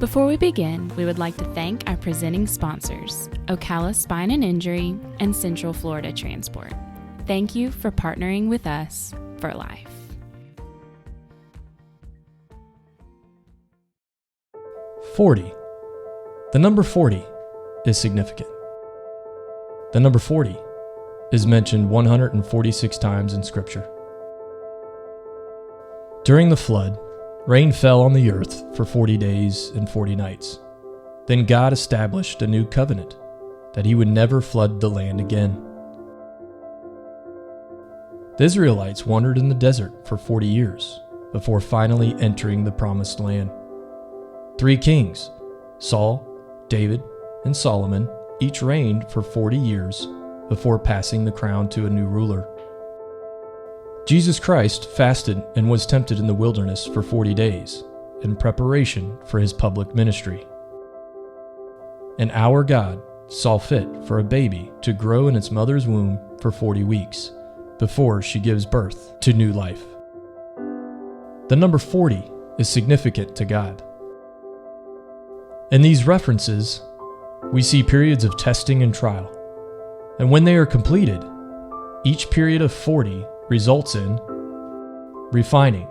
Before we begin, we would like to thank our presenting sponsors, Ocala Spine and Injury and Central Florida Transport. Thank you for partnering with us for life. "40. The number 40 is significant. The number 40 is mentioned 146 times in Scripture. During the flood, rain fell on the earth for 40 days and 40 nights. Then God established a new covenant that he would never flood the land again. The Israelites wandered in the desert for 40 years before finally entering the promised land. 3 kings, Saul, David, and Solomon, each reigned for 40 years before passing the crown to a new ruler. Jesus Christ fasted and was tempted in the wilderness for 40 days in preparation for his public ministry. And our God saw fit for a baby to grow in its mother's womb for 40 weeks before she gives birth to new life. The number 40 is significant to God. In these references, we see periods of testing and trial, and when they are completed, each period of 40 results in refining,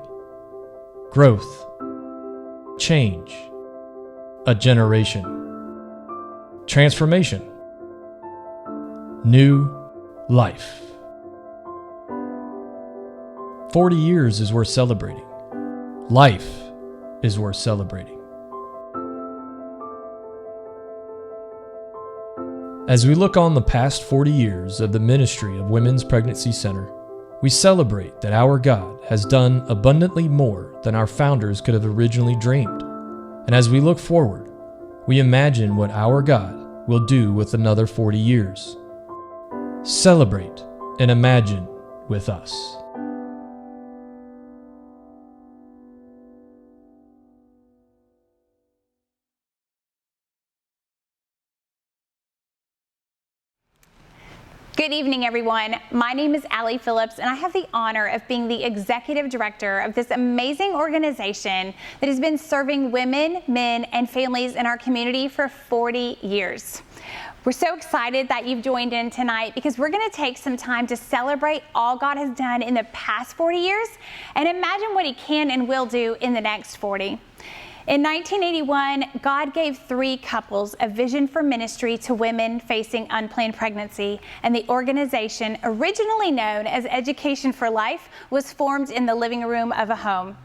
growth, change, a generation, transformation, new life. 40 years is worth celebrating. Life is worth celebrating. As we look on the past 40 years of the ministry of Women's Pregnancy Center, we celebrate that our God has done abundantly more than our founders could have originally dreamed. And as we look forward, we imagine what our God will do with another 40 years. Celebrate and imagine with us. Good evening, everyone. My name is Allie Phillips, and I have the honor of being the executive director of this amazing organization that has been serving women, men, and families in our community for 40 years. We're so excited that you've joined in tonight because we're going to take some time to celebrate all God has done in the past 40 years and imagine what he can and will do in the next 40. In 1981, God gave 3 couples a vision for ministry to women facing unplanned pregnancy, and the organization, originally known as Education for Life, was formed in the living room of a home.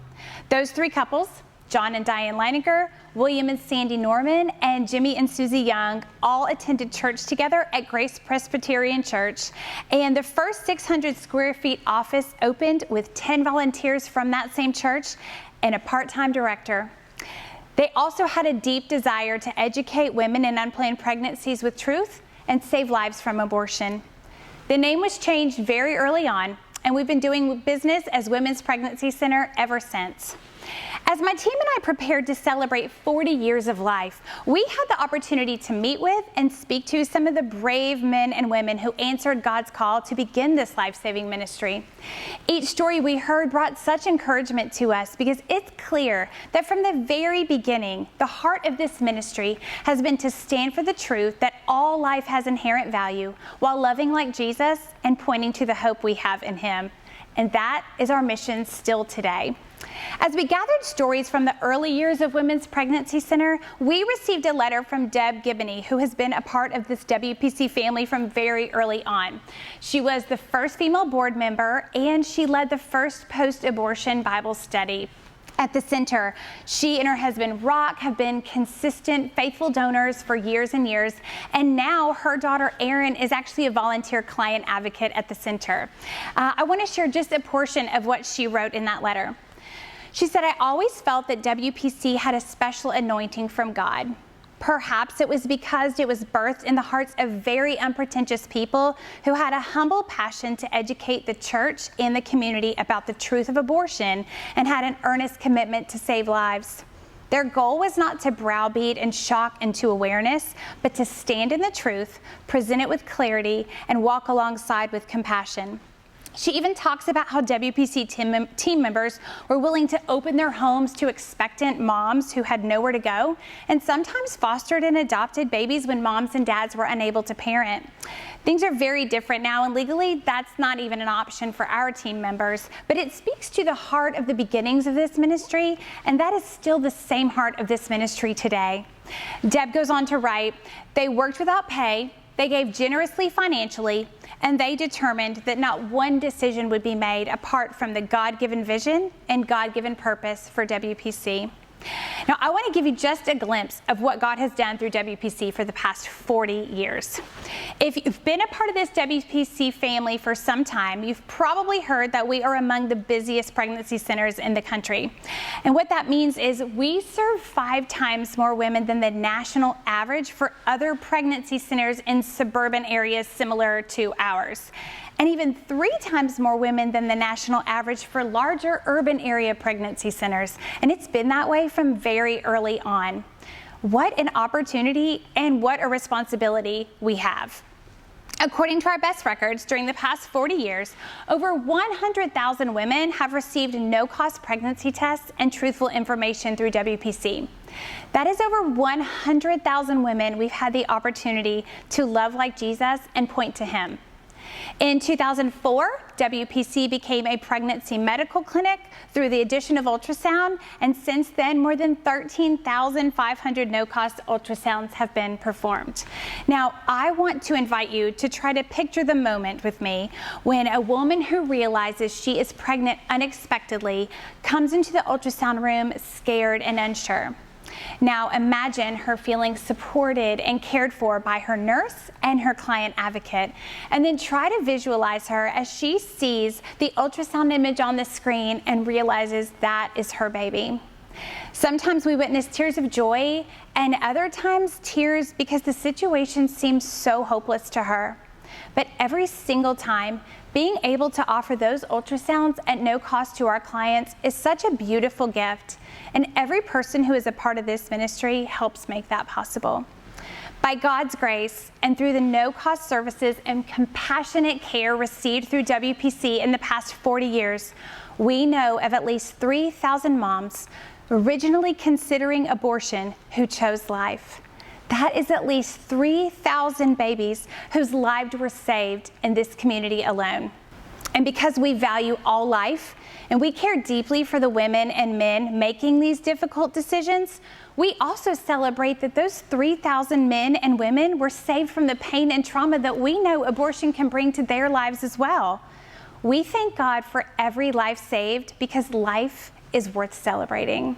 Those 3 couples, John and Diane Leininger, William and Sandy Norman, and Jimmy and Susie Young, all attended church together at Grace Presbyterian Church, and the first 600 square feet office opened with 10 volunteers from that same church and a part-time director. They also had a deep desire to educate women in unplanned pregnancies with truth and save lives from abortion. The name was changed very early on, and we've been doing business as Women's Pregnancy Center ever since. As my team and I prepared to celebrate 40 years of life, we had the opportunity to meet with and speak to some of the brave men and women who answered God's call to begin this life-saving ministry. Each story we heard brought such encouragement to us because it's clear that from the very beginning, the heart of this ministry has been to stand for the truth that all life has inherent value while loving like Jesus and pointing to the hope we have in him. And that is our mission still today. As we gathered stories from the early years of Women's Pregnancy Center, we received a letter from Deb Gibney, who has been a part of this WPC family from very early on. She was the first female board member, and she led the first post-abortion Bible study. At the center, she and her husband Rock have been consistent, faithful donors for years and years, and now her daughter Erin is actually a volunteer client advocate at the center. I want to share just a portion of what she wrote in that letter. She said, "I always felt that WPC had a special anointing from God. Perhaps it was because it was birthed in the hearts of very unpretentious people who had a humble passion to educate the church and the community about the truth of abortion and had an earnest commitment to save lives. Their goal was not to browbeat and shock into awareness, but to stand in the truth, present it with clarity, and walk alongside with compassion. She even talks about how WPC team members were willing to open their homes to expectant moms who had nowhere to go, and sometimes fostered and adopted babies when moms and dads were unable to parent. Things are very different now, and legally, that's not even an option for our team members, but it speaks to the heart of the beginnings of this ministry, and that is still the same heart of this ministry today. Deb goes on to write, "They worked without pay, they gave generously financially, and they determined that not one decision would be made apart from the God-given vision and God-given purpose for WPC." Now, I want to give you just a glimpse of what God has done through WPC for the past 40 years. If you've been a part of this WPC family for some time, you've probably heard that we are among the busiest pregnancy centers in the country. And what that means is we serve 5 times more women than the national average for other pregnancy centers in suburban areas similar to ours, and even 3 times more women than the national average for larger urban area pregnancy centers. And it's been that way from very early on. What an opportunity and what a responsibility we have. According to our best records, during the past 40 years, over 100,000 women have received no-cost pregnancy tests and truthful information through WPC. That is over 100,000 women we've had the opportunity to love like Jesus and point to Him. In 2004, WPC became a pregnancy medical clinic through the addition of ultrasound, and since then, more than 13,500 no-cost ultrasounds have been performed. Now, I want to invite you to try to picture the moment with me when a woman who realizes she is pregnant unexpectedly comes into the ultrasound room scared and unsure. Now imagine her feeling supported and cared for by her nurse and her client advocate, and then try to visualize her as she sees the ultrasound image on the screen and realizes that is her baby. Sometimes we witness tears of joy, and other times tears because the situation seems so hopeless to her. But every single time, being able to offer those ultrasounds at no cost to our clients is such a beautiful gift, and every person who is a part of this ministry helps make that possible. By God's grace, and through the no-cost services and compassionate care received through WPC in the past 40 years, we know of at least 3,000 moms originally considering abortion who chose life. That is at least 3,000 babies whose lives were saved in this community alone. And because we value all life and we care deeply for the women and men making these difficult decisions, we also celebrate that those 3,000 men and women were saved from the pain and trauma that we know abortion can bring to their lives as well. We thank God for every life saved because life is worth celebrating.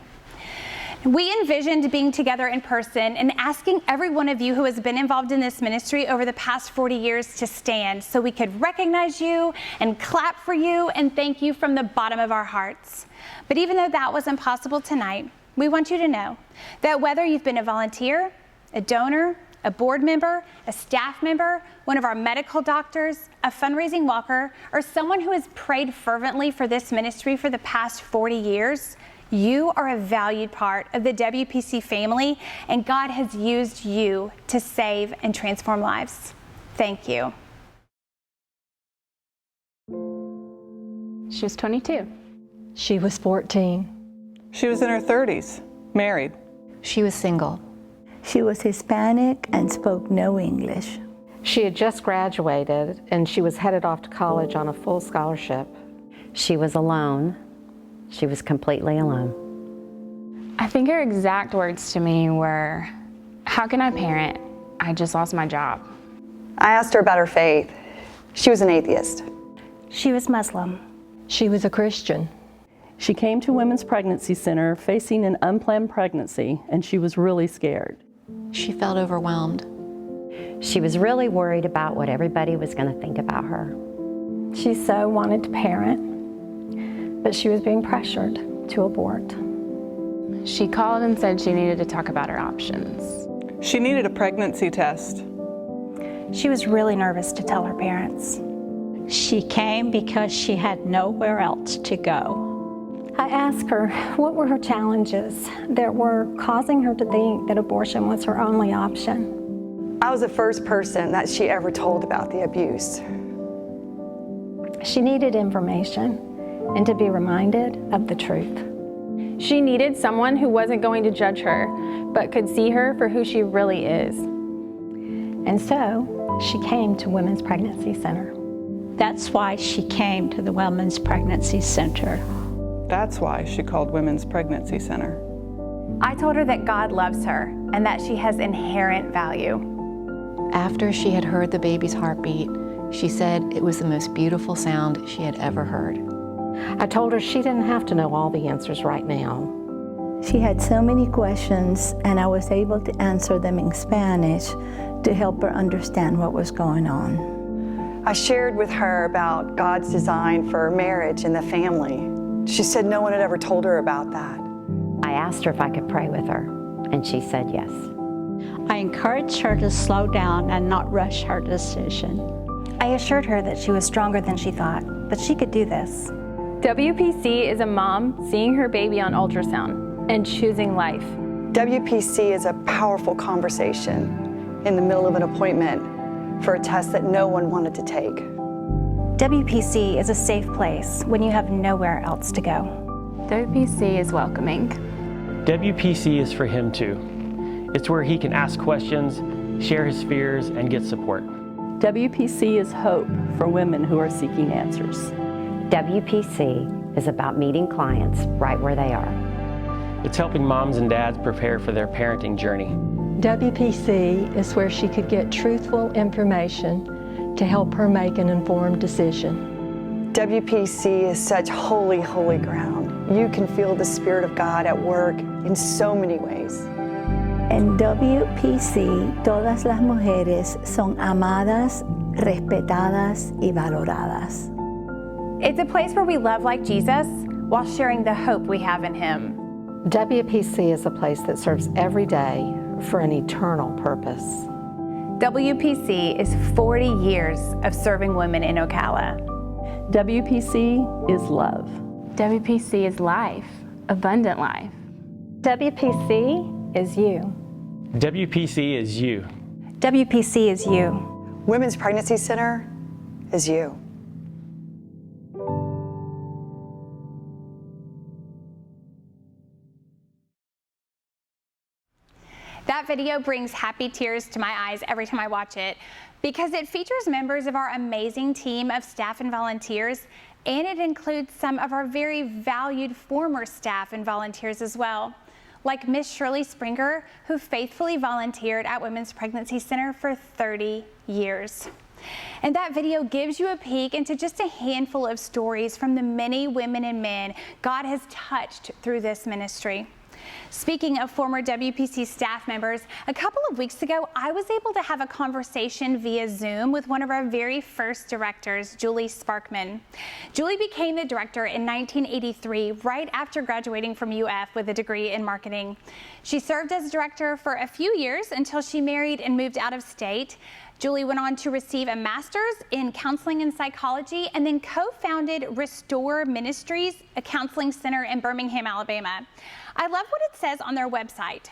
We envisioned being together in person and asking every one of you who has been involved in this ministry over the past 40 years to stand so we could recognize you and clap for you and thank you from the bottom of our hearts. But even though that wasn't possible tonight, we want you to know that whether you've been a volunteer, a donor, a board member, a staff member, one of our medical doctors, a fundraising walker, or someone who has prayed fervently for this ministry for the past 40 years, you are a valued part of the WPC family, and God has used you to save and transform lives. Thank you. She was 22. She was 14. She was in her 30s, married. She was single. She was Hispanic and spoke no English. She had just graduated and she was headed off to college on a full scholarship. She was alone. She was completely alone. I think her exact words to me were, "How can I parent? I just lost my job." I asked her about her faith. She was an atheist. She was Muslim. She was a Christian. She came to Women's Pregnancy Center facing an unplanned pregnancy, and she was really scared. She felt overwhelmed. She was really worried about what everybody was going to think about her. She so wanted to parent, but she was being pressured to abort. She called and said she needed to talk about her options. She needed a pregnancy test. She was really nervous to tell her parents. She came because she had nowhere else to go. I asked her what were her challenges that were causing her to think that abortion was her only option. I was the first person that she ever told about the abuse. She needed information and to be reminded of the truth. She needed someone who wasn't going to judge her, but could see her for who she really is. And so she came to Women's Pregnancy Center. That's why she came to the Women's Pregnancy Center. That's why she called Women's Pregnancy Center. I told her that God loves her and that she has inherent value. After she had heard the baby's heartbeat, she said it was the most beautiful sound she had ever heard. I told her she didn't have to know all the answers right now. She had so many questions, and I was able to answer them in Spanish to help her understand what was going on. I shared with her about God's design for marriage and the family. She said no one had ever told her about that. I asked her if I could pray with her, and she said yes. I encouraged her to slow down and not rush her decision. I assured her that she was stronger than she thought, that she could do this. WPC is a mom seeing her baby on ultrasound and choosing life. WPC is a powerful conversation in the middle of an appointment for a test that no one wanted to take. WPC is a safe place when you have nowhere else to go. WPC is welcoming. WPC is for him too. It's where he can ask questions, share his fears, and get support. WPC is hope for women who are seeking answers. WPC is about meeting clients right where they are. It's helping moms and dads prepare for their parenting journey. WPC is where she could get truthful information to help her make an informed decision. WPC is such holy, holy ground. You can feel the Spirit of God at work in so many ways. En WPC, todas las mujeres son amadas, respetadas y valoradas. It's a place where we love like Jesus while sharing the hope we have in Him. WPC is a place that serves every day for an eternal purpose. WPC is 40 years of serving women in Ocala. WPC is love. WPC is life, abundant life. WPC is you. WPC is you. WPC is you. Women's Pregnancy Center is you. That video brings happy tears to my eyes every time I watch it because it features members of our amazing team of staff and volunteers, and it includes some of our very valued former staff and volunteers as well, like Miss Shirley Springer, who faithfully volunteered at Women's Pregnancy Center for 30 years. And that video gives you a peek into just a handful of stories from the many women and men God has touched through this ministry. Speaking of former WPC staff members, a couple of weeks ago, I was able to have a conversation via Zoom with one of our very first directors, Julie Sparkman. Julie became the director in 1983, right after graduating from UF with a degree in marketing. She served as director for a few years until she married and moved out of state. Julie went on to receive a master's in counseling and psychology and then co-founded Restore Ministries, a counseling center in Birmingham, Alabama. I love what it says on their website.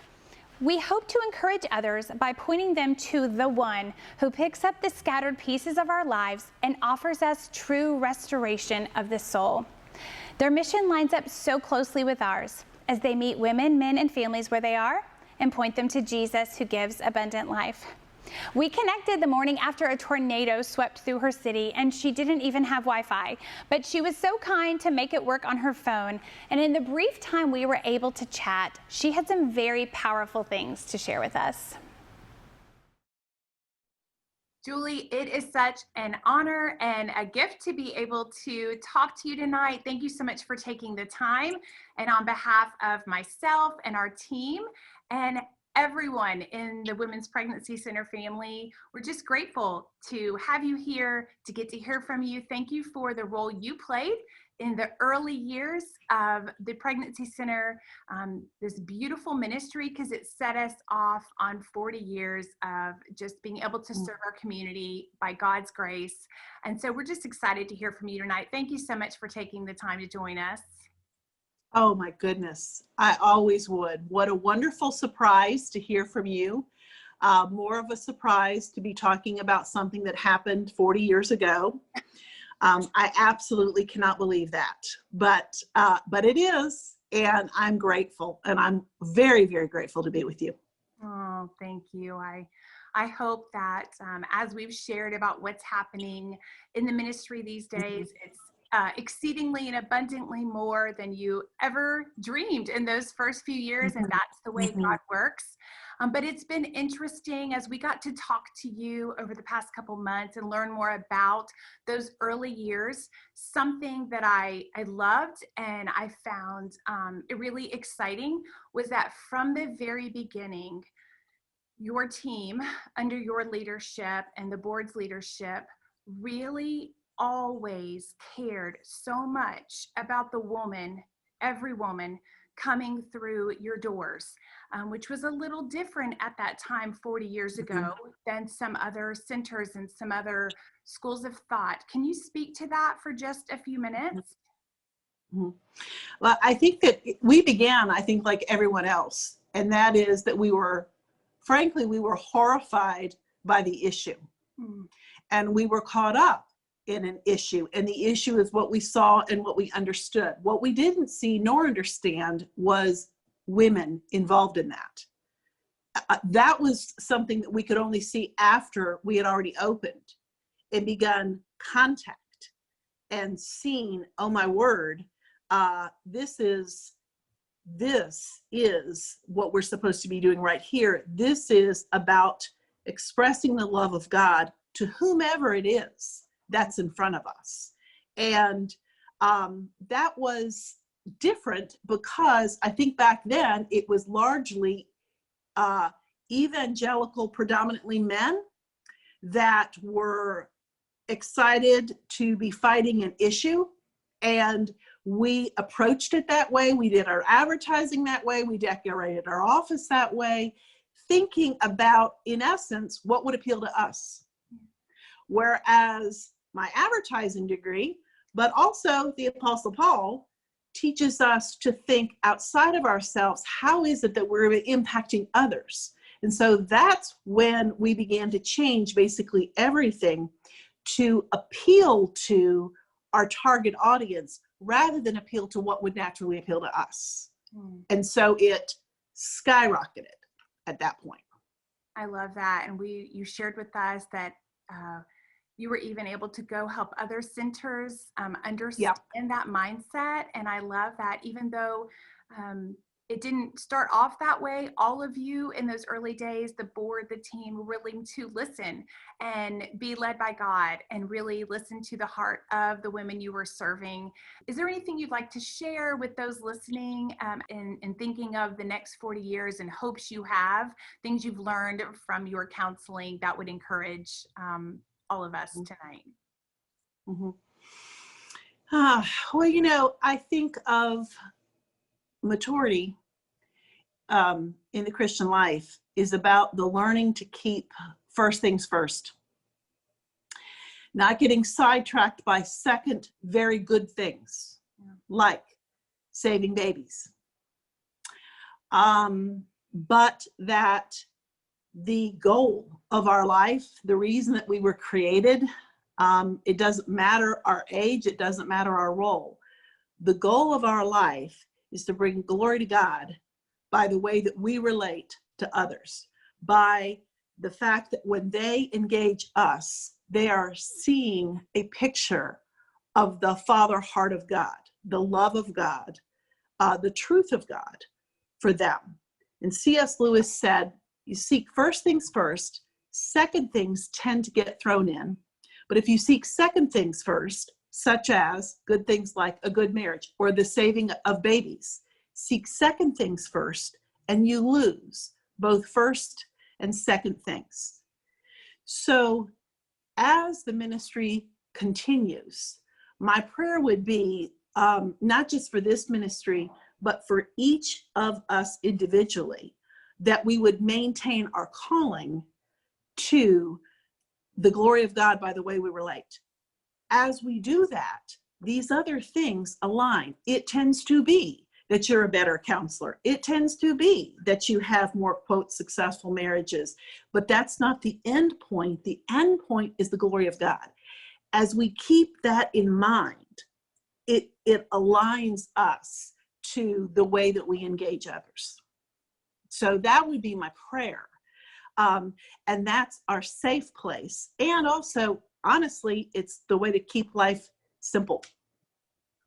We hope to encourage others by pointing them to the one who picks up the scattered pieces of our lives and offers us true restoration of the soul. Their mission lines up so closely with ours as they meet women, men, and families where they are and point them to Jesus who gives abundant life. We connected the morning after a tornado swept through her city, and she didn't even have Wi-Fi, but she was so kind to make it work on her phone, and in the brief time we were able to chat, she had some very powerful things to share with us. Julie, it is such an honor and a gift to be able to talk to you tonight. Thank you so much for taking the time, and on behalf of myself and our team and everyone in the Women's Pregnancy Center family, we're just grateful to have you here, to get to hear from you. Thank you for the role you played in the early years of the Pregnancy Center, this beautiful ministry, because it set us off on 40 years of just being able to serve our community by God's grace. And so we're just excited to hear from you tonight. Thank you so much for taking the time to join us. Oh my goodness, I always would. What a wonderful surprise to hear from you. More of a surprise to be talking about something that happened 40 years ago. I absolutely cannot believe that, but it is, and I'm grateful, and I'm very, very grateful to be with you. Oh, thank you. I hope that as we've shared about what's happening in the ministry these days, it's exceedingly and abundantly more than you ever dreamed in those first few years, and that's the way God works. But it's been interesting as we got to talk to you over the past couple months and learn more about those early years. Something that I loved and I found really exciting was that from the very beginning, your team under your leadership and the board's leadership really always cared so much about the woman, every woman coming through your doors, which was a little different at that time 40 years ago than some other centers and some other schools of thought. Can you speak to that for just a few minutes? Well, I think that we began, like everyone else, and that is that we were horrified by the issue. And we were caught up in an issue, and the issue is what we saw and what we understood. What we didn't see nor understand was women involved in that. That was something that we could only see after we had already opened and begun contact and seen, oh my word, this is what we're supposed to be doing right here. This is about expressing the love of God to whomever it is that's in front of us. And that was different because I think back then it was largely evangelical, predominantly men, that were excited to be fighting an issue. And we approached it that way. We did our advertising that way. We decorated our office that way, thinking about, in essence, what would appeal to us. Whereas my advertising degree, but also the Apostle Paul, teaches us to think outside of ourselves. How is it that we're impacting others? And so that's when we began to change basically everything to appeal to our target audience rather than appeal to what would naturally appeal to us. And so it skyrocketed at that point. I love that. And you shared with us that you were even able to go help other centers understand that mindset. And I love that even though it didn't start off that way, all of you in those early days, the board, the team, were willing to listen and be led by God and really listen to the heart of the women you were serving. Is there anything you'd like to share with those listening and thinking of the next 40 years and hopes you have, things you've learned from your counseling that would encourage all of us tonight? Well, I think of maturity in the Christian life is about the learning to keep first things first, not getting sidetracked by second very good things like saving babies, but that the goal of our life, the reason that we were created, it doesn't matter our age, it doesn't matter our role. The goal of our life is to bring glory to God by the way that we relate to others, by the fact that when they engage us, they are seeing a picture of the Father heart of God, the love of God, the truth of God for them. And C.S. Lewis said, you seek first things first, second things tend to get thrown in. But if you seek second things first, such as good things like a good marriage or the saving of babies, seek second things first, and you lose both first and second things. So as the ministry continues, my prayer would be not just for this ministry, but for each of us individually, that we would maintain our calling to the glory of God by the way we relate. As we do that, these other things align. It tends to be that you're a better counselor. It tends to be that you have more, quote, successful marriages. But that's not the end point. The end point is the glory of God. as we keep that in mind, it aligns us to the way that we engage others. So that would be my prayer. And that's our safe place. And also, honestly, it's the way to keep life simple.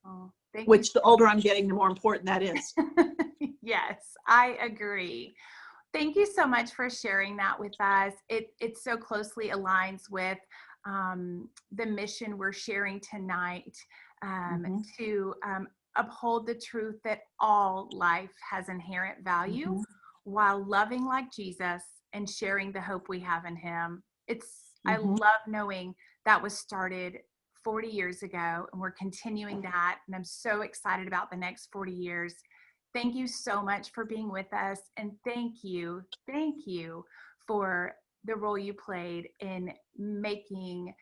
Oh, which the older I'm getting, the more important that is. Yes, I agree. Thank you so much for sharing that with us. It so closely aligns with the mission we're sharing tonight, to uphold the truth that all life has inherent value while loving like Jesus and sharing the hope we have in him. I love knowing that was started 40 years ago, and we're continuing that, and I'm so excited about the next 40 years. Thank you so much for being with us, and thank you for the role you played in making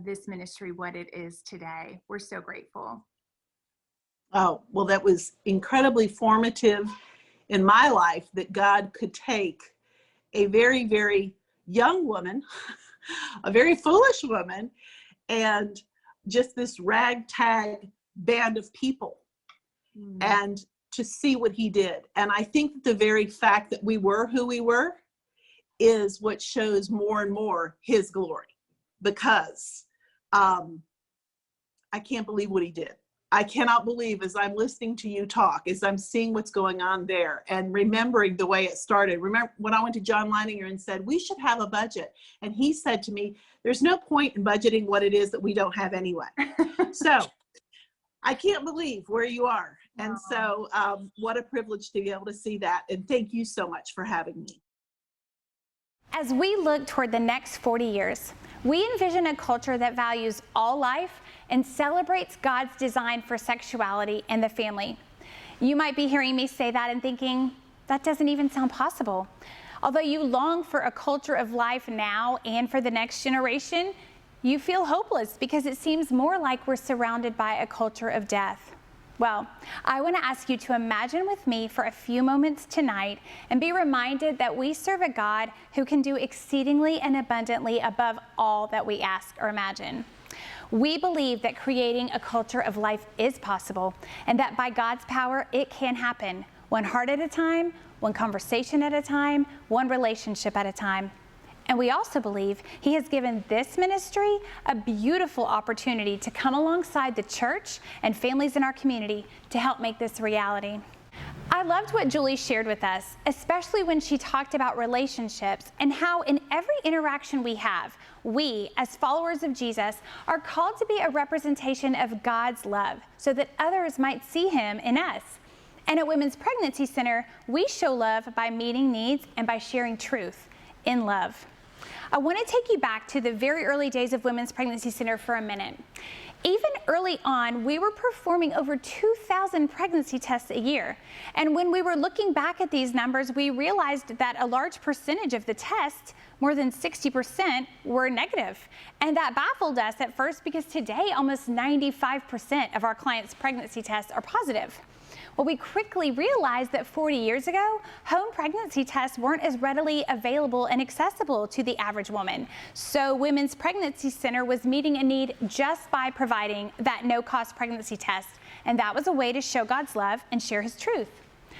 this ministry what it is today. We're so grateful. Oh, well, that was incredibly formative in my life, that God could take a very, very young woman, a very foolish woman, and just this ragtag band of people, and to see what he did. And I think the very fact that we were who we were is what shows more and more his glory, because I can't believe what he did. I cannot believe, as I'm listening to you talk, as I'm seeing what's going on there and remembering the way it started. Remember when I went to John Leininger and said, we should have a budget. And he said to me, there's no point in budgeting what it is that we don't have anyway. So I can't believe where you are. And so what a privilege to be able to see that. And thank you so much for having me. As we look toward the next 40 years, we envision a culture that values all life and celebrates God's design for sexuality and the family. You might be hearing me say that and thinking, that doesn't even sound possible. Although you long for a culture of life now and for the next generation, you feel hopeless because it seems more like we're surrounded by a culture of death. Well, I want to ask you to imagine with me for a few moments tonight and be reminded that we serve a God who can do exceedingly and abundantly above all that we ask or imagine. We believe that creating a culture of life is possible, and that by God's power, it can happen, one heart at a time, one conversation at a time, one relationship at a time. And we also believe he has given this ministry a beautiful opportunity to come alongside the church and families in our community to help make this a reality. I loved what Julie shared with us, especially when she talked about relationships and how in every interaction we have, we, as followers of Jesus, are called to be a representation of God's love so that others might see him in us. And at Women's Pregnancy Center, we show love by meeting needs and by sharing truth in love. I want to take you back to the very early days of Women's Pregnancy Center for a minute. Even early on, we were performing over 2,000 pregnancy tests a year. And when we were looking back at these numbers, we realized that a large percentage of the tests, more than 60%, were negative. And that baffled us at first because today almost 95% of our clients' pregnancy tests are positive. Well, we quickly realized that 40 years ago, home pregnancy tests weren't as readily available and accessible to the average woman. So Women's Pregnancy Center was meeting a need just by providing that no-cost pregnancy test. And that was a way to show God's love and share his truth.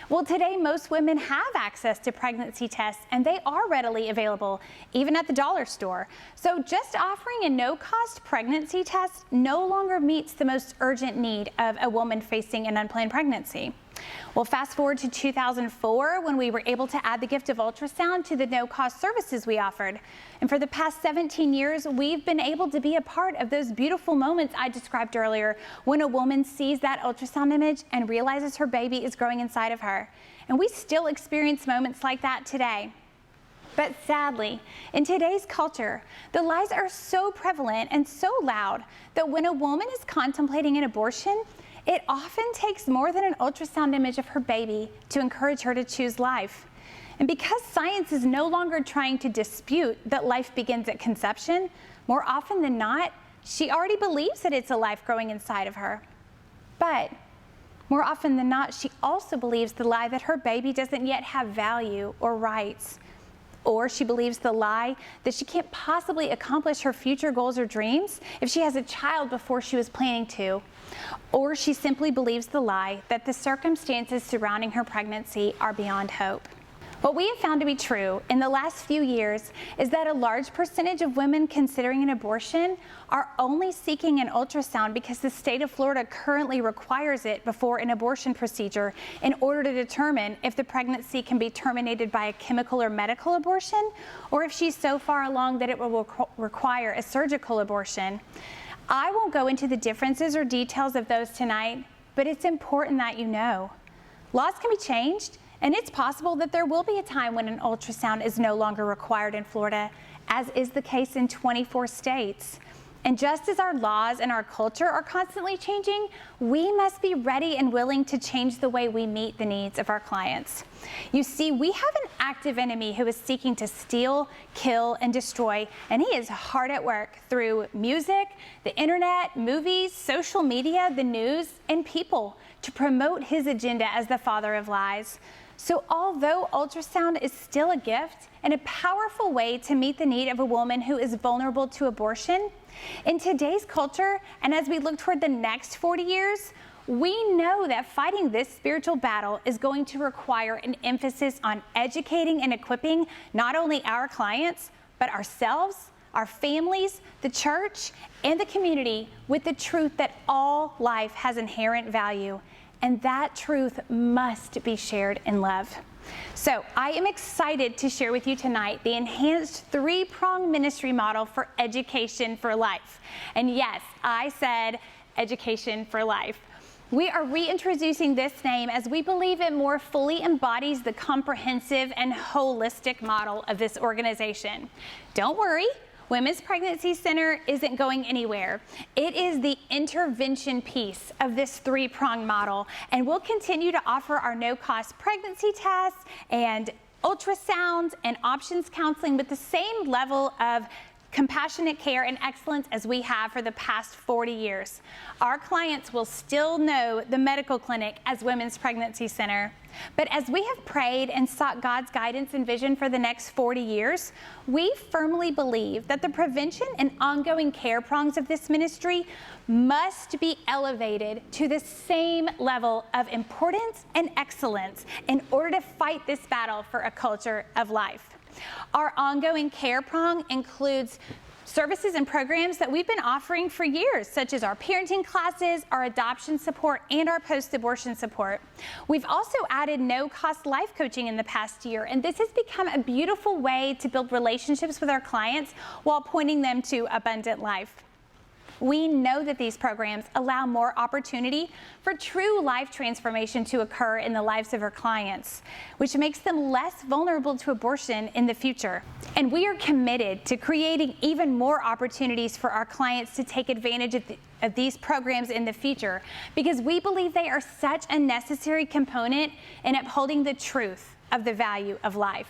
Well, today most women have access to pregnancy tests, and they are readily available, even at the dollar store. So just offering a no-cost pregnancy test no longer meets the most urgent need of a woman facing an unplanned pregnancy. Well, fast forward to 2004, when we were able to add the gift of ultrasound to the no-cost services we offered. And for the past 17 years, we've been able to be a part of those beautiful moments I described earlier, when a woman sees that ultrasound image and realizes her baby is growing inside of her. And we still experience moments like that today. But sadly, in today's culture, the lies are so prevalent and so loud that when a woman is contemplating an abortion, it often takes more than an ultrasound image of her baby to encourage her to choose life. And because science is no longer trying to dispute that life begins at conception, more often than not, she already believes that it's a life growing inside of her. But more often than not, she also believes the lie that her baby doesn't yet have value or rights. Or she believes the lie that she can't possibly accomplish her future goals or dreams if she has a child before she was planning to. Or she simply believes the lie that the circumstances surrounding her pregnancy are beyond hope. What we have found to be true in the last few years is that a large percentage of women considering an abortion are only seeking an ultrasound because the state of Florida currently requires it before an abortion procedure in order to determine if the pregnancy can be terminated by a chemical or medical abortion, or if she's so far along that it will require a surgical abortion. I won't go into the differences or details of those tonight, but it's important that you know. Laws can be changed, and it's possible that there will be a time when an ultrasound is no longer required in Florida, as is the case in 24 states. And just as our laws and our culture are constantly changing, we must be ready and willing to change the way we meet the needs of our clients. You see, we have an active enemy who is seeking to steal, kill, and destroy, and he is hard at work through music, the internet, movies, social media, the news, and people to promote his agenda as the father of lies. So although ultrasound is still a gift and a powerful way to meet the need of a woman who is vulnerable to abortion, in today's culture, and as we look toward the next 40 years, we know that fighting this spiritual battle is going to require an emphasis on educating and equipping not only our clients, but ourselves, our families, the church, and the community with the truth that all life has inherent value. And that truth must be shared in love. So I am excited to share with you tonight the enhanced three-pronged ministry model for education for life. And yes, I said education for life. We are reintroducing this name as we believe it more fully embodies the comprehensive and holistic model of this organization. Don't worry. Women's Pregnancy Center isn't going anywhere. It is the intervention piece of this three-pronged model, and we'll continue to offer our no-cost pregnancy tests and ultrasounds and options counseling with the same level of compassionate care and excellence as we have for the past 40 years. Our clients will still know the medical clinic as Women's Pregnancy Center. But as we have prayed and sought God's guidance and vision for the next 40 years, we firmly believe that the prevention and ongoing care prongs of this ministry must be elevated to the same level of importance and excellence in order to fight this battle for a culture of life. Our ongoing care prong includes services and programs that we've been offering for years, such as our parenting classes, our adoption support, and our post-abortion support. We've also added no-cost life coaching in the past year, and this has become a beautiful way to build relationships with our clients while pointing them to abundant life. We know that these programs allow more opportunity for true life transformation to occur in the lives of our clients, which makes them less vulnerable to abortion in the future. And we are committed to creating even more opportunities for our clients to take advantage of these programs in the future, because we believe they are such a necessary component in upholding the truth of the value of life.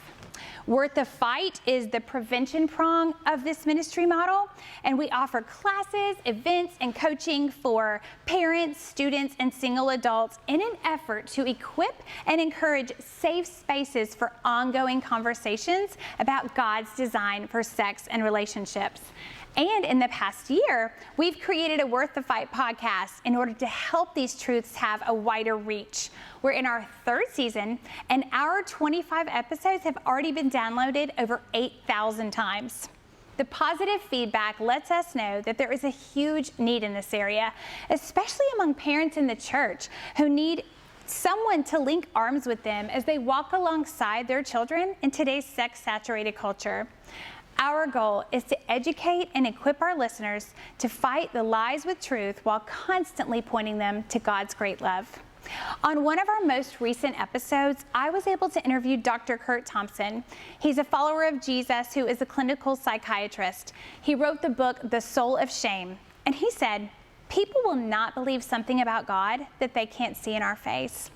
Worth the Fight is the prevention prong of this ministry model, and we offer classes, events, and coaching for parents, students, and single adults in an effort to equip and encourage safe spaces for ongoing conversations about God's design for sex and relationships. And in the past year, we've created a Worth the Fight podcast in order to help these truths have a wider reach. We're in our third season, and our 25 episodes have already been downloaded over 8,000 times. The positive feedback lets us know that there is a huge need in this area, especially among parents in the church who need someone to link arms with them as they walk alongside their children in today's sex-saturated culture. Our goal is to educate and equip our listeners to fight the lies with truth while constantly pointing them to God's great love. On one of our most recent episodes, I was able to interview Dr. Kurt Thompson. He's a follower of Jesus who is a clinical psychiatrist. He wrote the book, The Soul of Shame, and he said, "People will not believe something about God that they can't see in our face."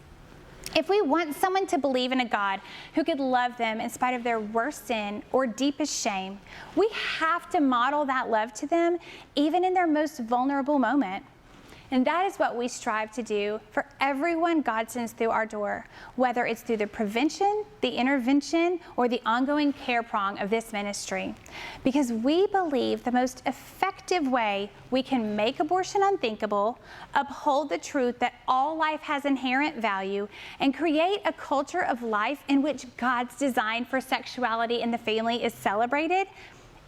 If we want someone to believe in a God who could love them in spite of their worst sin or deepest shame, we have to model that love to them even in their most vulnerable moment. And that is what we strive to do for everyone God sends through our door, whether it's through the prevention, the intervention, or the ongoing care prong of this ministry. Because we believe the most effective way we can make abortion unthinkable, uphold the truth that all life has inherent value, and create a culture of life in which God's design for sexuality in the family is celebrated,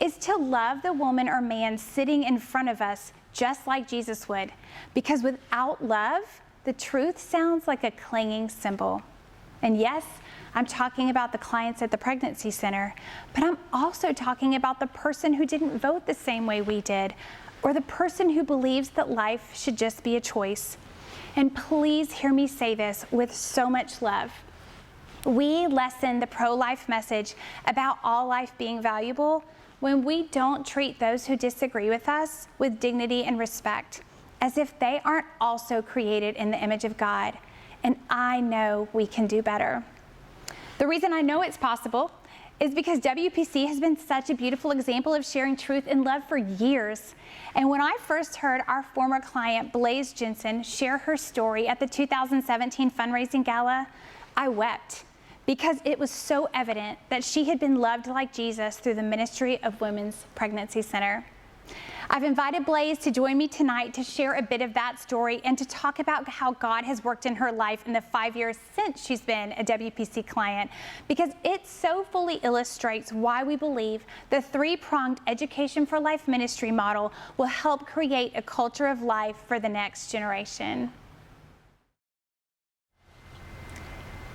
is to love the woman or man sitting in front of us just like Jesus would. Because without love, the truth sounds like a clanging cymbal. And yes, I'm talking about the clients at the pregnancy center, but I'm also talking about the person who didn't vote the same way we did, or the person who believes that life should just be a choice. And please hear me say this with so much love. We lessen the pro-life message about all life being valuable when we don't treat those who disagree with us with dignity and respect, as if they aren't also created in the image of God. And I know we can do better. The reason I know it's possible is because WPC has been such a beautiful example of sharing truth and love for years. And when I first heard our former client, Blaze Jensen, share her story at the 2017 fundraising gala, I wept, because it was so evident that she had been loved like Jesus through the ministry of Women's Pregnancy Center. I've invited Blaze to join me tonight to share a bit of that story and to talk about how God has worked in her life in the 5 years since she's been a WPC client, because it so fully illustrates why we believe the three-pronged Education for Life ministry model will help create a culture of life for the next generation.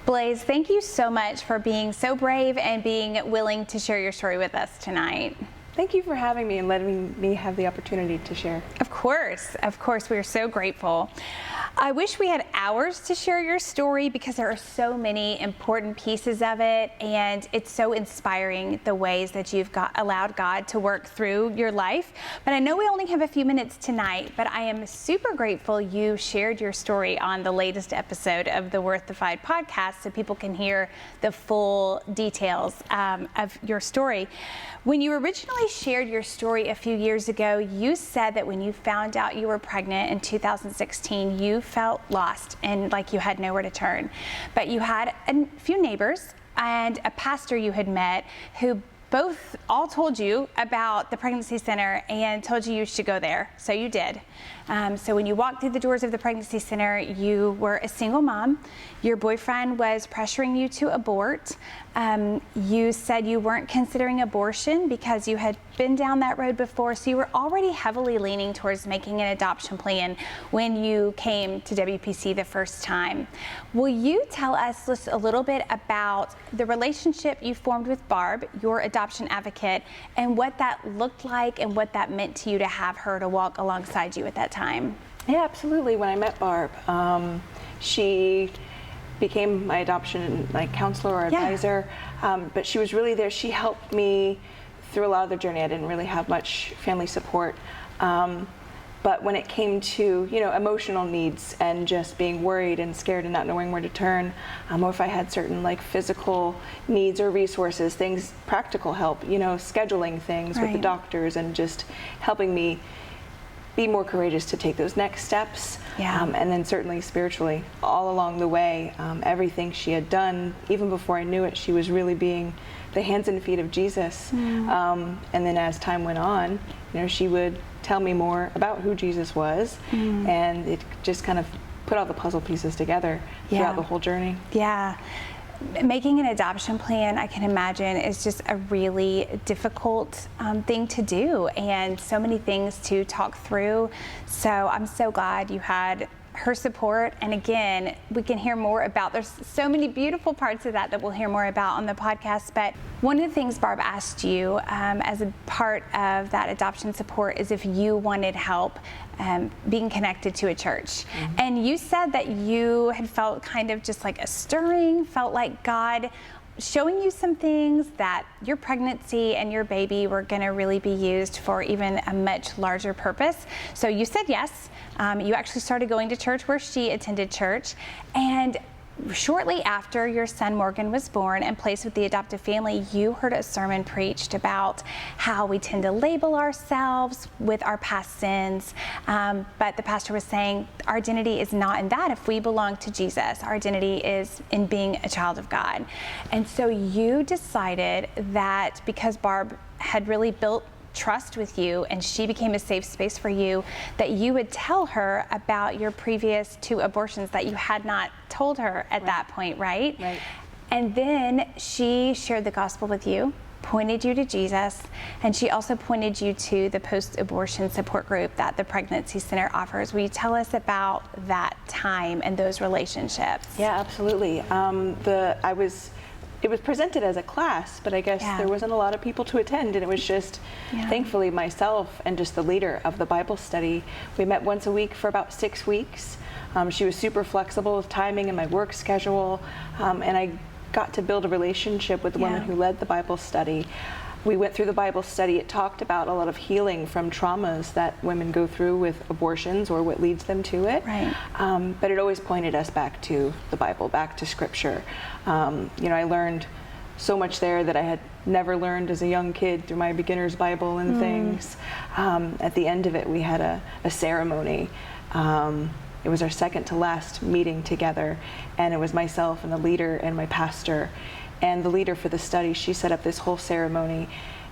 Blaze, thank you so much for being so brave and being willing to share your story with us tonight. Thank you for having me and letting me have the opportunity to share. Of course, we are so grateful. I wish we had hours to share your story because there are so many important pieces of it, and it's so inspiring the ways that you've allowed God to work through your life. But I know we only have a few minutes tonight, but I am super grateful you shared your story on the latest episode of the Worthified podcast so people can hear the full details of your story. When you originally shared your story a few years ago, you said that when you found out you were pregnant in 2016, you felt lost and like you had nowhere to turn. But you had a few neighbors and a pastor you had met who both all told you about the pregnancy center and told you should go there. So you did. So when you walked through the doors of the pregnancy center, you were a single mom. Your boyfriend was pressuring you to abort. You said you weren't considering abortion because you had been down that road before, so you were already heavily leaning towards making an adoption plan when you came to WPC the first time. Will you tell us just a little bit about the relationship you formed with Barb, your adoption advocate, and what that looked like and what that meant to you to have her to walk alongside you at that time? Yeah, absolutely. When I met Barb, she became my adoption counselor or advisor, but she was really there. She helped me through a lot of the journey. I didn't really have much family support, but when it came to emotional needs and just being worried and scared and not knowing where to turn, or if I had certain physical needs or resources, things, practical help, scheduling things with the doctors and just helping me be more courageous to take those next steps. And then certainly spiritually, all along the way, everything she had done, even before I knew it, she was really being the hands and feet of Jesus. And then as time went on, she would tell me more about who Jesus was, and it just kind of put all the puzzle pieces together throughout the whole journey. Making an adoption plan, I can imagine, is just a really difficult thing to do, and so many things to talk through. So I'm so glad you had her support. And again, we can hear more about, there's so many beautiful parts of that we'll hear more about on the podcast. But one of the things Barb asked you as a part of that adoption support is if you wanted help being connected to a church. And you said that you had felt kind of just like a stirring, felt like God showing you some things that your pregnancy and your baby were going to really be used for even a much larger purpose. So you said yes. You actually started going to church where she attended church. And shortly after your son Morgan was born and placed with the adoptive family, you heard a sermon preached about how we tend to label ourselves with our past sins, but the pastor was saying our identity is not in that. If we belong to Jesus, our identity is in being a child of God. And so you decided that because Barb had really built trust with you and she became a safe space for you, that you would tell her about your previous 2 abortions that you had not told her at that point, right? Right. And then she shared the gospel with you, pointed you to Jesus, and she also pointed you to the post-abortion support group that the Pregnancy Center offers. Will you tell us about that time and those relationships? Yeah, absolutely. It was presented as a class, but I guess there wasn't a lot of people to attend, and it was just, thankfully, myself and just the leader of the Bible study. We met once a week for about 6 weeks. She was super flexible with timing and my work schedule, and I got to build a relationship with the woman who led the Bible study. We went through the Bible study. It talked about a lot of healing from traumas that women go through with abortions or what leads them to it. Right. But it always pointed us back to the Bible, back to Scripture. I learned so much there that I had never learned as a young kid through my beginner's Bible and things. At the end of it, we had a ceremony. It was our second to last meeting together, and it was myself and the leader and my pastor. And the leader for the study, she set up this whole ceremony,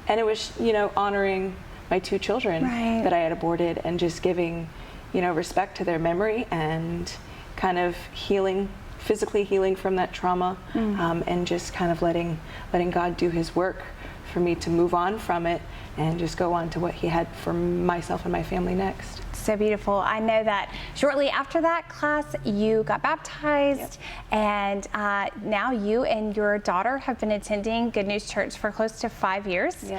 and it was, honoring my 2 children that I had aborted and just giving, respect to their memory and kind of physically healing from that trauma, and just kind of letting God do His work for me to move on from it and just go on to what He had for myself and my family next. So beautiful. I know that shortly after that class, you got baptized, and now you and your daughter have been attending Good News Church for close to 5 years.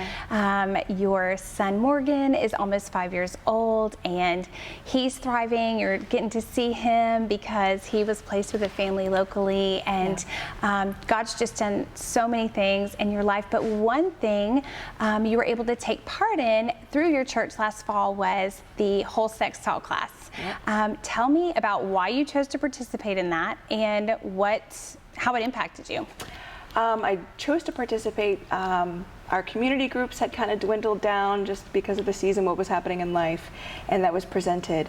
Your son Morgan is almost 5 years old, and he's thriving. You're getting to see him because he was placed with a family locally, and God's just done so many things in your life. But one thing you were able to take part in through your church last fall was the whole sex talk class. Tell me about why you chose to participate in that and how it impacted you. I chose to participate. Our community groups had kind of dwindled down just because of the season, what was happening in life, and that was presented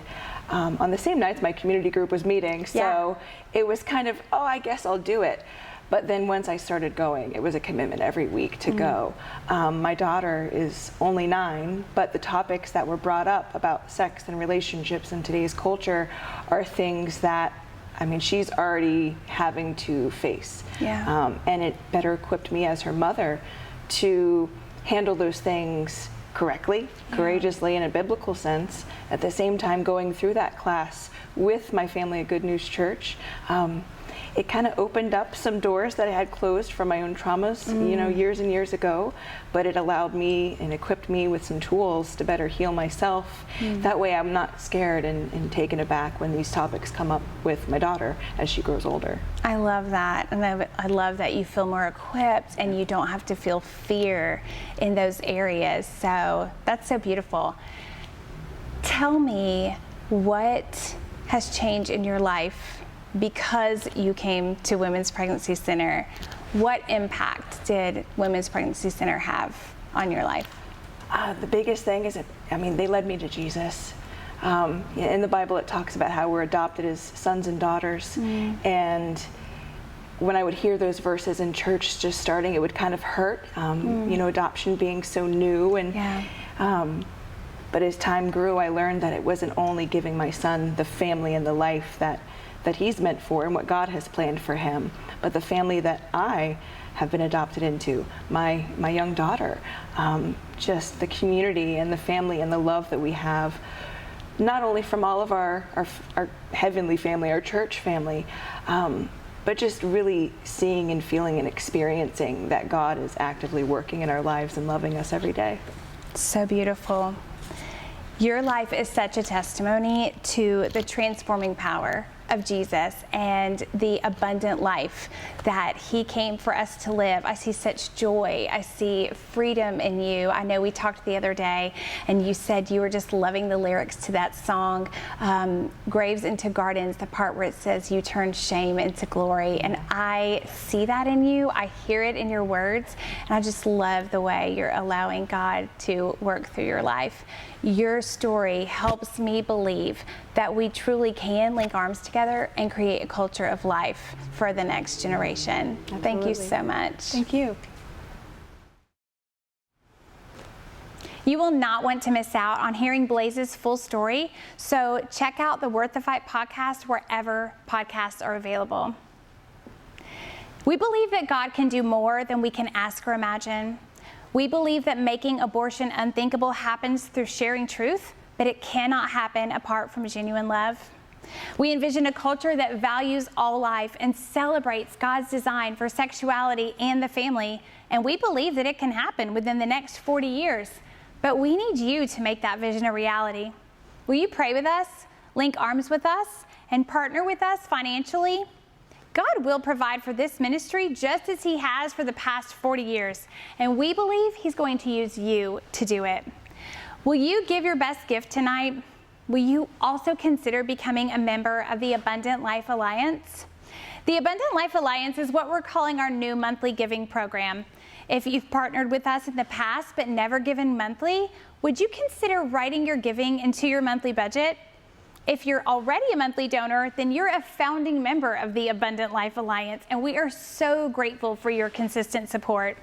on the same nights my community group was meeting. So it was kind of, I guess I'll do it. But then once I started going, it was a commitment every week to go. My daughter is only 9, but the topics that were brought up about sex and relationships in today's culture are things that, she's already having to face. And it better equipped me as her mother to handle those things correctly, courageously, in a biblical sense. At the same time, going through that class with my family at Good News Church, it kind of opened up some doors that I had closed from my own traumas, years and years ago, but it allowed me and equipped me with some tools to better heal myself. That way I'm not scared and taken aback when these topics come up with my daughter as she grows older. I love that, and I love that you feel more equipped and you don't have to feel fear in those areas. So that's so beautiful. Tell me what has changed in your life because you came to Women's Pregnancy Center. What impact did Women's Pregnancy Center have on your life? The biggest thing is that, they led me to Jesus. In the Bible, it talks about how we're adopted as sons and daughters. And when I would hear those verses in church just starting, it would kind of hurt, adoption being so new. But as time grew, I learned that it wasn't only giving my son the family and the life that he's meant for and what God has planned for him, but the family that I have been adopted into, my young daughter, just the community and the family and the love that we have, not only from all of our heavenly family, our church family, but just really seeing and feeling and experiencing that God is actively working in our lives and loving us every day. So beautiful. Your life is such a testimony to the transforming power of Jesus and the abundant life that he came for us to live. I see such joy. I see freedom in you. I know we talked the other day and you said you were just loving the lyrics to that song, Graves into Gardens, the part where it says you turn shame into glory. And I see that in you. I hear it in your words. And I just love the way you're allowing God to work through your life. Your story helps me believe that we truly can link arms together and create a culture of life for the next generation. Absolutely. Thank you so much. Thank you. You will not want to miss out on hearing Blaze's full story, so check out the Worth the Fight podcast wherever podcasts are available. We believe that God can do more than we can ask or imagine. We believe that making abortion unthinkable happens through sharing truth, but it cannot happen apart from genuine love. We envision a culture that values all life and celebrates God's design for sexuality and the family, and we believe that it can happen within the next 40 years. But we need you to make that vision a reality. Will you pray with us, link arms with us, and partner with us financially? God will provide for this ministry just as he has for the past 40 years, and we believe he's going to use you to do it. Will you give your best gift tonight? Will you also consider becoming a member of the Abundant Life Alliance? The Abundant Life Alliance is what we're calling our new monthly giving program. If you've partnered with us in the past but never given monthly, would you consider writing your giving into your monthly budget? If you're already a monthly donor, then you're a founding member of the Abundant Life Alliance, and we are so grateful for your consistent support.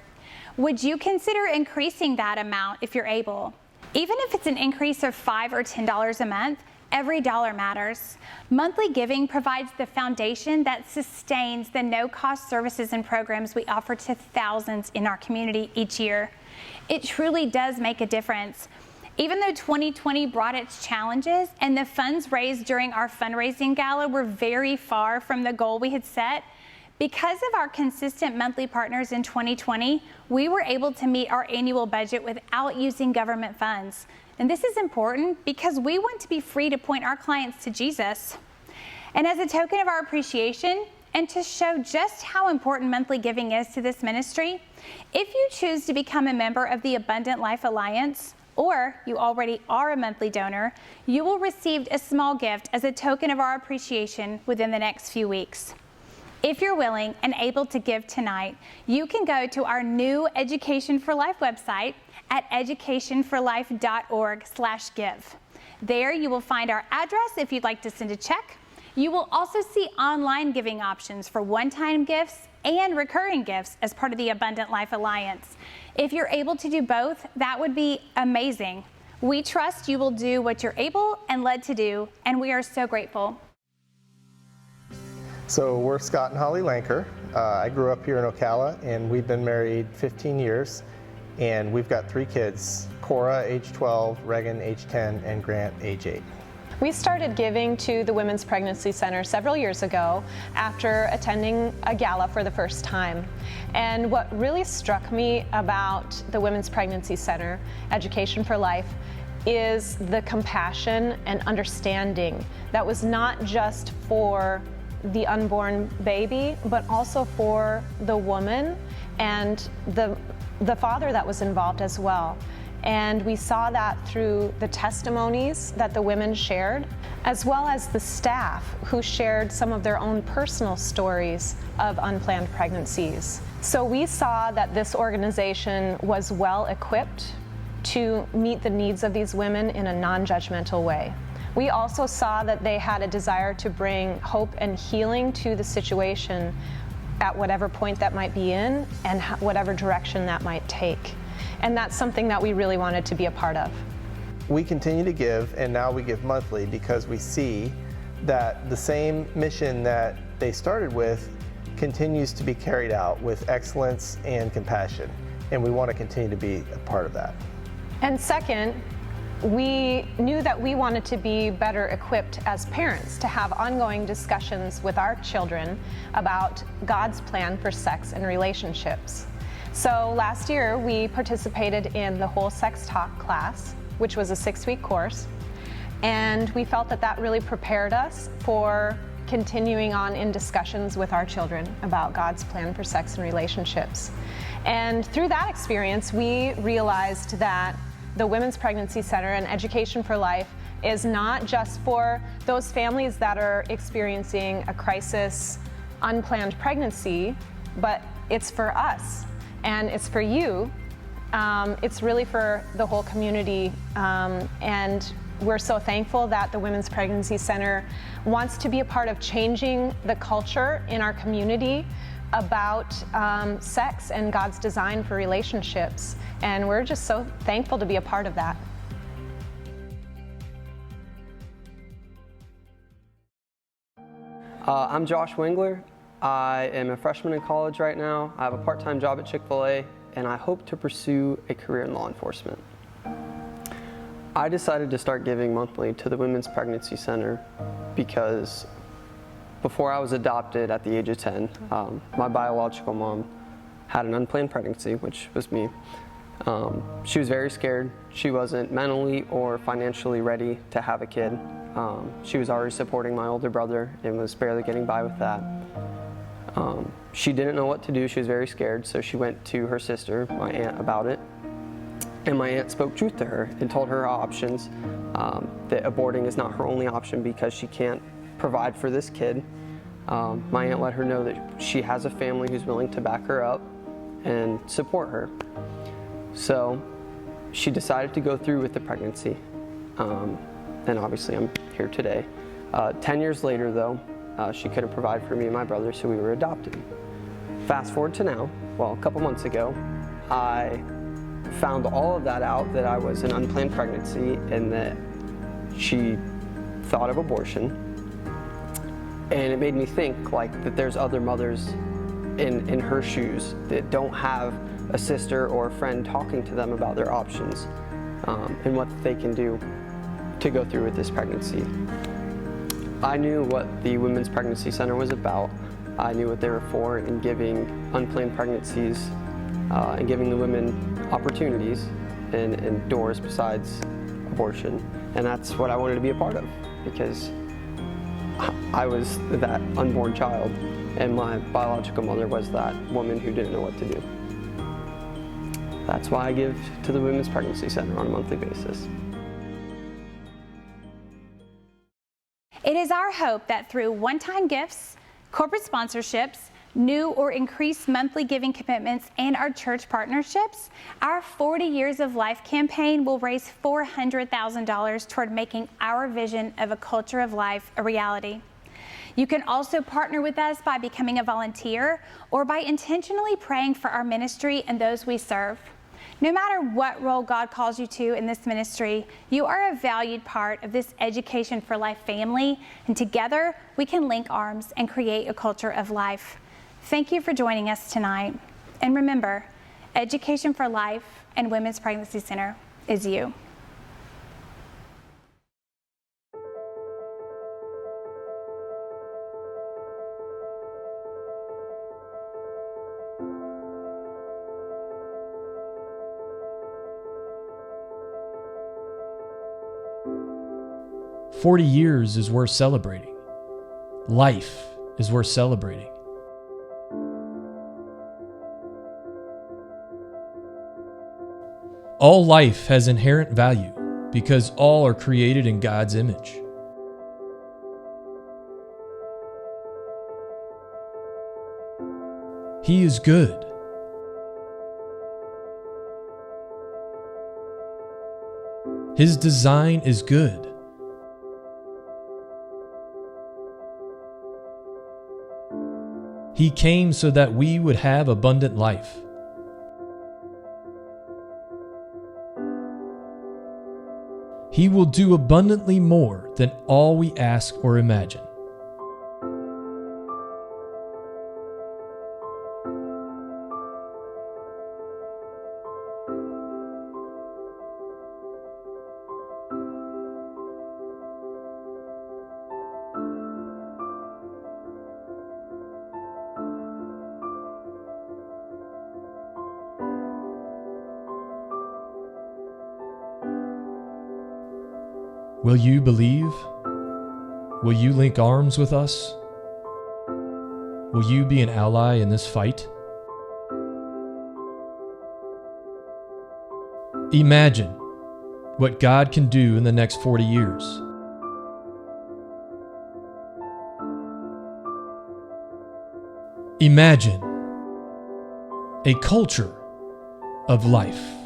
Would you consider increasing that amount if you're able? Even if it's an increase of $5 or $10 a month, every dollar matters. Monthly giving provides the foundation that sustains the no-cost services and programs we offer to thousands in our community each year. It truly does make a difference. Even though 2020 brought its challenges and the funds raised during our fundraising gala were very far from the goal we had set, because of our consistent monthly partners in 2020, we were able to meet our annual budget without using government funds. And this is important because we want to be free to point our clients to Jesus. And as a token of our appreciation, and to show just how important monthly giving is to this ministry, if you choose to become a member of the Abundant Life Alliance, or you already are a monthly donor, you will receive a small gift as a token of our appreciation within the next few weeks. If you're willing and able to give tonight, you can go to our new Education for Life website at educationforlife.org/give. There you will find our address if you'd like to send a check. You will also see online giving options for one-time gifts and recurring gifts as part of the Abundant Life Alliance. If you're able to do both, that would be amazing. We trust you will do what you're able and led to do, and we are so grateful. So we're Scott and Holly Lanker. I grew up here in Ocala, and we've been married 15 years, and we've got 3 kids, Cora, age 12, Reagan, age 10, and Grant, age 8. We started giving to the Women's Pregnancy Center several years ago after attending a gala for the first time. And what really struck me about the Women's Pregnancy Center, Education for Life, is the compassion and understanding that was not just for the unborn baby, but also for the woman and the father that was involved as well. And we saw that through the testimonies that the women shared, as well as the staff who shared some of their own personal stories of unplanned pregnancies. So we saw that this organization was well equipped to meet the needs of these women in a non-judgmental way. We also saw that they had a desire to bring hope and healing to the situation at whatever point that might be in and whatever direction that might take. And that's something that we really wanted to be a part of. We continue to give, and now we give monthly because we see that the same mission that they started with continues to be carried out with excellence and compassion, and we want to continue to be a part of that. And second, we knew that we wanted to be better equipped as parents to have ongoing discussions with our children about God's plan for sex and relationships. So last year we participated in the Whole Sex Talk class, which was a 6-week course, and we felt that that really prepared us for continuing on in discussions with our children about God's plan for sex and relationships. And through that experience, we realized that the Women's Pregnancy Center and Education for Life is not just for those families that are experiencing a crisis, unplanned pregnancy, but it's for us and it's for you. It's really for the whole community, and we're so thankful that the Women's Pregnancy Center wants to be a part of changing the culture in our community about sex and God's design for relationships. And we're just so thankful to be a part of that. I'm Josh Wingler. I am a freshman in college right now. I have a part-time job at Chick-fil-A, and I hope to pursue a career in law enforcement. I decided to start giving monthly to the Women's Pregnancy Center because before I was adopted at the age of 10, my biological mom had an unplanned pregnancy, which was me. She was very scared. She wasn't mentally or financially ready to have a kid. She was already supporting my older brother and was barely getting by with that. She didn't know what to do. She was very scared, so she went to her sister, my aunt, about it. And my aunt spoke truth to her and told her her options, that aborting is not her only option because she can't provide for this kid. My aunt let her know that she has a family who's willing to back her up and support her. So she decided to go through with the pregnancy. And obviously I'm here today. 10 years later though, she couldn't provide for me and my brother, so we were adopted. Fast forward to now, well, a couple months ago, I found all of that out, that I was an unplanned pregnancy and that she thought of abortion. And it made me think that there's other mothers in her shoes that don't have a sister or a friend talking to them about their options and what they can do to go through with this pregnancy. I knew what the Women's Pregnancy Center was about. I knew what they were for in giving unplanned pregnancies and giving the women opportunities and doors besides abortion. And that's what I wanted to be a part of, because I was that unborn child and my biological mother was that woman who didn't know what to do. That's why I give to the Women's Pregnancy Center on a monthly basis. It is our hope that through one-time gifts, corporate sponsorships, new or increased monthly giving commitments, and our church partnerships, our 40 Years of Life campaign will raise $400,000 toward making our vision of a culture of life a reality. You can also partner with us by becoming a volunteer or by intentionally praying for our ministry and those we serve. No matter what role God calls you to in this ministry, you are a valued part of this Education for Life family, and together we can link arms and create a culture of life. Thank you for joining us tonight. And remember, Education for Life and Women's Pregnancy Center is you. "40 years is worth celebrating. Life is worth celebrating. All life has inherent value because all are created in God's image. He is good. His design is good. He came so that we would have abundant life. He will do abundantly more than all we ask or imagine. Will you believe? Will you link arms with us? Will you be an ally in this fight? Imagine what God can do in the next 40 years. Imagine a culture of life.